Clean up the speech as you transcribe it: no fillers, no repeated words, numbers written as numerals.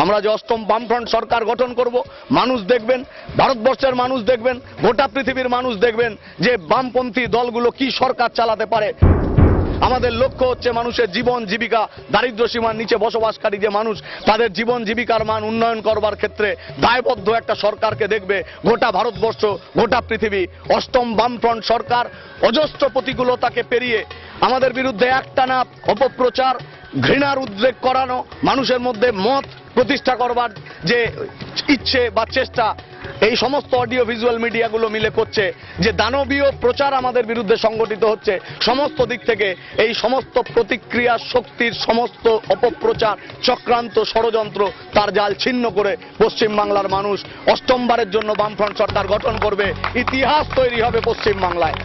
আমরা যে অষ্টম বামফ্রন্ট সরকার গঠন করব, মানুষ দেখবেন, ভারতবর্ষের মানুষ দেখবেন, গোটা পৃথিবীর মানুষ দেখবেন যে বামপন্থী দলগুলো কি সরকার চালাতে পারে। আমাদের লক্ষ্য হচ্ছে মানুষের জীবন জীবিকা, দারিদ্র সীমার নিচে বসবাসকারী যে মানুষ, তাদের জীবন জীবিকার মান উন্নয়ন করবার ক্ষেত্রে দায়বদ্ধ একটা সরকারকে দেখবে গোটা ভারতবর্ষ, গোটা পৃথিবী। অষ্টম বামফ্রন্ট সরকার অজস্র প্রতিকূলতাকে পেরিয়ে আমাদের বিরুদ্ধে একটানা অপপ্রচার, ঘৃণার উদ্রেক করানো, মানুষের মধ্যে মত প্রতিষ্ঠা করবার যে ইচ্ছে বা চেষ্টা, এই সমস্ত অডিও ভিজুয়াল মিডিয়াগুলো মিলে করছে যে দানবীয় প্রচার আমাদের বিরুদ্ধে সংগঠিত হচ্ছে সমস্ত দিক থেকে। এই সমস্ত প্রতিক্রিয়া শক্তির সমস্ত অপপ্রচার, চক্রান্ত, ষড়যন্ত্র, তার জাল ছিন্ন করে পশ্চিমবাংলার মানুষ অষ্টমবারের জন্য বামফ্রন্ট সরকার গঠন করবে। ইতিহাস তৈরি হবে পশ্চিমবাংলায়।